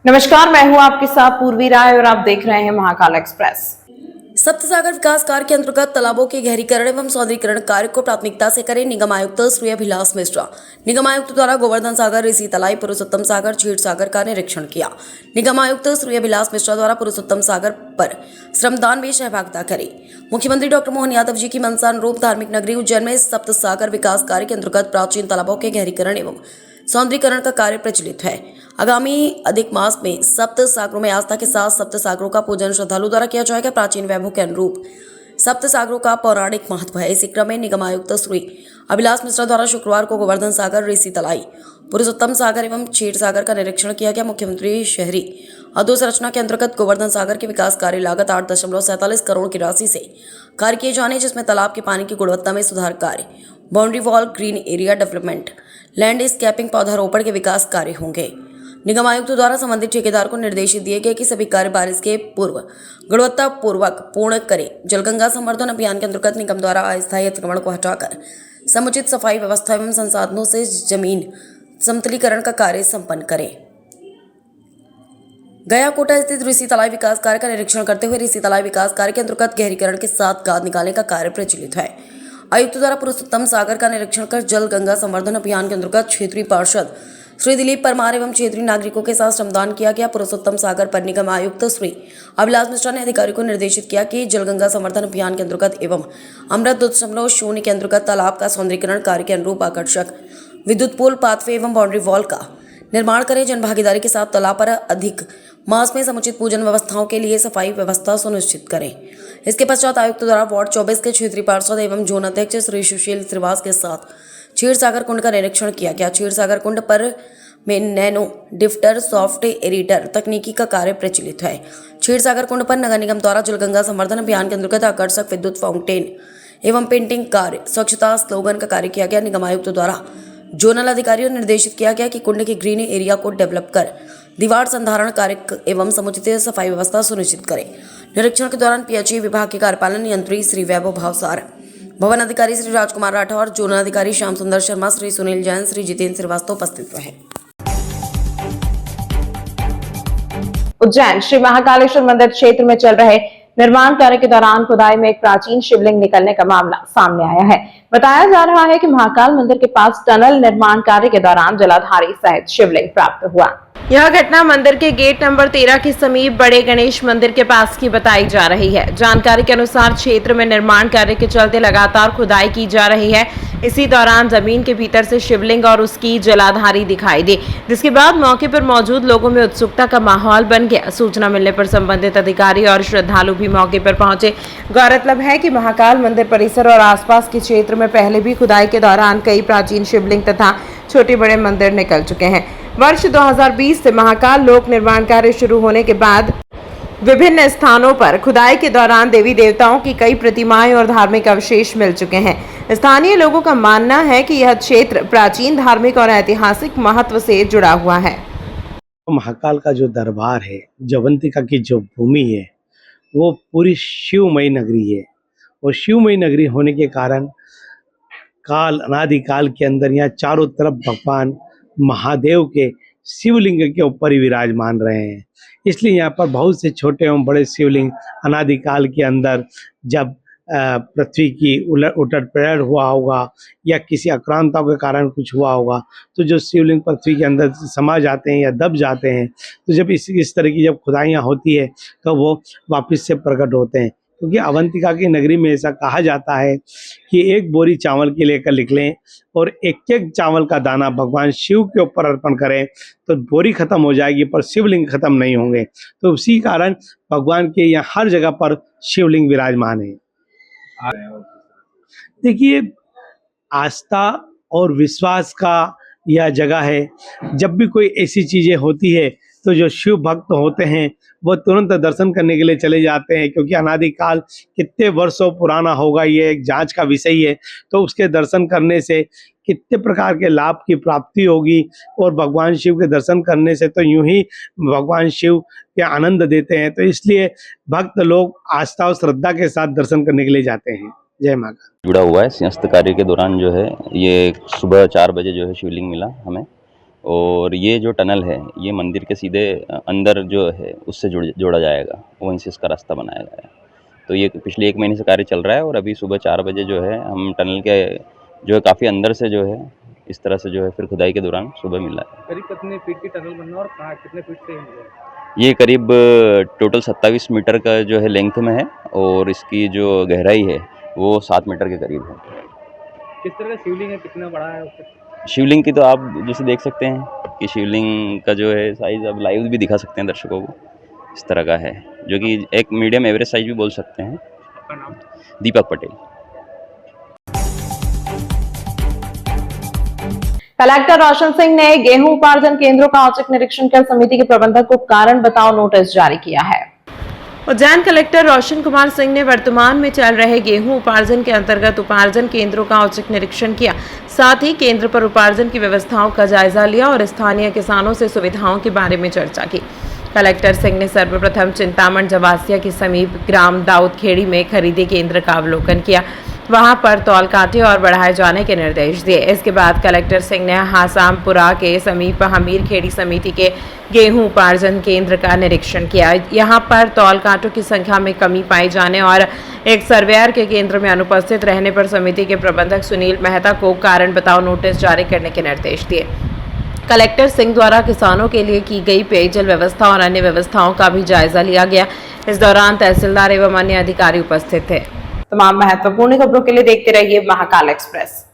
नमस्कार, मैं हूं आपके साथ पूर्वी राय और आप देख रहे हैं महाकाल एक्सप्रेस। सप्तसागर विकास कार्य के अंतर्गत तालाबों के गहरीकरण एवं सौंदर्यीकरण कार्य को प्राथमिकता से करें निगम आयुक्त श्री अभिलाष मिश्रा। निगम आयुक्त द्वारा गोवर्धन सागर, ऋषि तलाई, पुरुषोत्तम सागर, क्षीर सागर का निरीक्षण किया। निगम आयुक्त श्री अभिलाष मिश्रा द्वारा पुरुषोत्तम सागर पर श्रमदान में सहभागिता करी। मुख्यमंत्री डॉक्टर मोहन यादव जी की मंशा अनुरूप धार्मिक नगरी उज्जैन में सप्तसागर विकास कार्य के अंतर्गत प्राचीन तालाबों के गहरीकरण एवं सौंदर्यीकरण का कार्य प्रचलित है। आगामी अधिक मास में सप्त सागरों में आस्था के साथ सप्त सागरों का पूजन श्रद्धालु द्वारा किया जाएगा। प्राचीन वैभव के अनुरूप सप्त सागरों का पौराणिक महत्व है। इसी क्रम में निगम आयुक्त श्री अभिलाष मिश्रा द्वारा शुक्रवार को गोवर्धन सागर, ऋषि तलाई, पुरुषोत्तम सागर एवं क्षीर सागर का निरीक्षण किया गया। मुख्यमंत्री शहरी अधोसंरचना के अंतर्गत गोवर्धन सागर के विकास कार्य लागत 8.47 करोड़ की राशि से कार्य किए जाने, जिसमें तालाब के पानी की गुणवत्ता में सुधार कार्य, boundary wall, green area development, landscaping, पौधारोपण के विकास कार्य होंगे। निगम आयुक्त द्वारा संबंधित ठेकेदार को निर्देशित दिए गए कि सभी कार्य बारिश के पूर्व गुणवत्ता पूर्वक पूर्ण करें। जलगंगा संवर्धन अभियान के अंतर्गत निगम द्वारा अस्थायी अतिक्रमण को हटाकर समुचित सफाई व्यवस्था एवं संसाधनों से जमीन समतलीकरण का कार्य संपन्न करें। गया कोटा स्थित ऋषि तलाई विकास कार्य का निरीक्षण करते हुए ऋषि तलाई विकास कार्य के अंतर्गत गहरीकरण के साथ गाद निकालने का कार्य प्रचलित है। आयुक्त द्वारा पुरुषोत्तम सागर का निरीक्षण कर जल गंगा संवर्धन अभियान के अंतर्गत क्षेत्रीय पार्षद श्री दिलीप परमार एवं क्षेत्रीय नागरिकों के साथ श्रमदान किया गया। पुरुषोत्तम सागर पर निगम आयुक्त श्री अभिलाष मिश्रा ने अधिकारियों को निर्देशित किया कि जलगंगा संवर्धन अभियान के अंतर्गत एवं अमृत 2.0 के अंतर्गत तालाब का सौंदर्यीकरण कार्य के अनुरूप आकर्षक विद्युत पोल, पाथवे एवं बाउंड्री वॉल का निर्माण करें। जन भागीदारी के साथ तालाब पर अधिक मास में समुचित पूजन व्यवस्थाओं के लिए सफाई व्यवस्था सुनिश्चित करें। इसके पश्चात आयुक्त द्वारा वार्ड 24 के क्षेत्रीय पार्षद एवं जोन अध्यक्ष श्री सुशील श्रीवास के साथ क्षीर सागर कुंड का निरीक्षण किया गया। क्षीर सागर कुंड पर में नैनो डिफ्टर सॉफ्ट एरिटर तकनीकी का कार्य प्रचलित है। क्षीर सागर कुंड पर नगर निगम द्वारा जलगंगा संवर्धन अभियान के अंतर्गत आकर्षक विद्युत फाउंटेन एवं पेंटिंग कार्य, स्वच्छता स्लोगन का कार्य किया गया। निगम आयुक्त द्वारा जोनल अधिकारियों ने निर्देशित किया गया कि कुंड के ग्रीन एरिया को डेवलप कर दीवार संधारण कार्य एवं समुचित सफाई व्यवस्था सुनिश्चित करें। निरीक्षण के दौरान पीएचई विभाग के कार्यपालन यंत्री श्री वैभव भावसार, भवन अधिकारी श्री राजकुमार राठौर, जोनल अधिकारी श्याम सुंदर शर्मा, श्री सुनील जैन, श्री जितेंद्र श्रीवास्तव उपस्थित रहे। उज्जैन श्री महाकालेश्वर मंदिर क्षेत्र में चल रहे निर्माण कार्य के दौरान खुदाई में एक प्राचीन शिवलिंग निकलने का मामला सामने आया है। बताया जा रहा है कि महाकाल मंदिर के पास टनल निर्माण कार्य के दौरान जलाधारी सहित शिवलिंग प्राप्त हुआ। यह घटना मंदिर के गेट नंबर 13 के समीप बड़े गणेश मंदिर के पास की बताई जा रही है। जानकारी के अनुसार क्षेत्र में निर्माण कार्य के चलते लगातार खुदाई की जा रही है। इसी दौरान जमीन के भीतर से शिवलिंग और उसकी जलाधारी दिखाई दी, जिसके बाद मौके पर मौजूद लोगों में उत्सुकता का माहौल बन गया। सूचना मिलने पर संबंधित अधिकारी और श्रद्धालु भी मौके पर पहुंचे। गौरतलब है कि महाकाल मंदिर परिसर और आसपास के क्षेत्र में पहले भी खुदाई के दौरान कई प्राचीन शिवलिंग तथा छोटे बड़े मंदिर निकल चुके हैं। वर्ष 2020 से महाकाल लोक निर्माण कार्य शुरू होने के बाद विभिन्न स्थानों पर खुदाई के दौरान देवी देवताओं की कई प्रतिमाएं और धार्मिक अवशेष मिल चुके हैं। स्थानीय लोगों का मानना है कि यह क्षेत्र प्राचीन धार्मिक और ऐतिहासिक महत्व से जुड़ा हुआ है। महाकाल का जो दरबार है, जवंतिका की जो भूमि है, वो पूरी शिवमयी नगरी है और शिवमयी नगरी होने के कारण काल अनादिकाल के अंदर यहाँ चारों तरफ भगवान महादेव के शिवलिंग के ऊपर ही विराजमान रहे हैं। इसलिए यहाँ पर बहुत से छोटे एवं बड़े शिवलिंग अनादिकाल के अंदर जब पृथ्वी की उलट पलट हुआ होगा या किसी आक्रांताओं के कारण कुछ हुआ होगा, तो जो शिवलिंग पृथ्वी के अंदर समा जाते हैं या दब जाते हैं, तो जब इस तरह की जब खुदाइयाँ होती है तो वो वापस से प्रकट होते हैं। क्योंकि अवंतिका की नगरी में ऐसा कहा जाता है कि एक बोरी चावल के लेकर निकलें और एक एक चावल का दाना भगवान शिव के ऊपर अर्पण करें तो बोरी खत्म हो जाएगी पर शिवलिंग खत्म नहीं होंगे। तो उसी कारण भगवान के यहाँ हर जगह पर शिवलिंग विराजमान है। देखिए, आस्था और विश्वास का यह जगह है। जब भी कोई ऐसी चीजें होती है तो जो शिव भक्त होते हैं वो तुरंत दर्शन करने के लिए चले जाते हैं, क्योंकि अनादिकाल कितने वर्षों पुराना होगा ये एक जांच का विषय है। तो उसके दर्शन करने से कितने प्रकार के लाभ की प्राप्ति होगी और भगवान शिव के दर्शन करने से तो यूं ही भगवान शिव के आनंद देते हैं। तो इसलिए भक्त लोग आस्था और श्रद्धा के साथ दर्शन करने के लिए जाते हैं। जय माता। जुड़ा हुआ है सिंहस्थ कार्य के दौरान जो है ये सुबह 4 बजे जो है शिवलिंग मिला हमें और ये जो टनल है ये मंदिर के सीधे अंदर जो है उससे जोड़ा जाएगा, वहीं से इसका रास्ता बनाया गया है। तो ये पिछले 1 महीने से कार्य चल रहा है और अभी सुबह 4 बजे जो है हम टनल के जो है काफ़ी अंदर से जो है इस तरह से जो है फिर खुदाई के दौरान सुबह मिला है। करीब कितने फीट की टनल बनना और कहाँ कितने फीट से है? ये करीब टोटल 27 मीटर का जो है लेंथ में है और इसकी जो गहराई है वो 7 मीटर के करीब है। किस तरह का शिवलिंग है, कितना बड़ा है उससे? शिवलिंग की तो आप जैसे देख सकते हैं कि शिवलिंग का जो है साइज़ आप लाइव भी दिखा सकते हैं दर्शकों को, इस तरह का है जो कि एक मीडियम एवरेज साइज भी बोल सकते हैं। आपका नाम? दीपक पटेल। कलेक्टर रोशन सिंह ने गेहूं उपार्जन केंद्रों का औचक निरीक्षण कर समिति के प्रबंधक को कारण बताओ नोटिस जारी किया है। उज्जैन कलेक्टर रोशन कुमार सिंह ने वर्तमान में चल रहे गेहूं उपार्जन के अंतर्गत उपार्जन केंद्रों का औचक निरीक्षण किया, साथ ही केंद्र पर उपार्जन की व्यवस्थाओं का जायजा लिया और स्थानीय किसानों से सुविधाओं के बारे में चर्चा की। कलेक्टर सिंह ने सर्वप्रथम चिंतामण जवासिया के समीप ग्राम दाऊदखेड़ी में खरीदी केंद्र का अवलोकन किया, वहां पर तौल काटे और बढ़ाए जाने के निर्देश दिए। इसके बाद कलेक्टर सिंह ने हासामपुरा के समीप हमीर खेड़ी समिति के गेहूं उपार्जन केंद्र का निरीक्षण किया। यहां पर तौल कांटों की संख्या में कमी पाई जाने और एक सर्वेयर के केंद्र में अनुपस्थित रहने पर समिति के प्रबंधक सुनील मेहता को कारण बताओ नोटिस जारी करने के निर्देश दिए। कलेक्टर सिंह द्वारा किसानों के लिए की गई पेयजल व्यवस्था और अन्य व्यवस्थाओं का भी जायजा लिया गया। इस दौरान तहसीलदार एवं अन्य अधिकारी उपस्थित थे। तमाम महत्वपूर्ण खबरों के लिए देखते रहिए महाकाल एक्सप्रेस।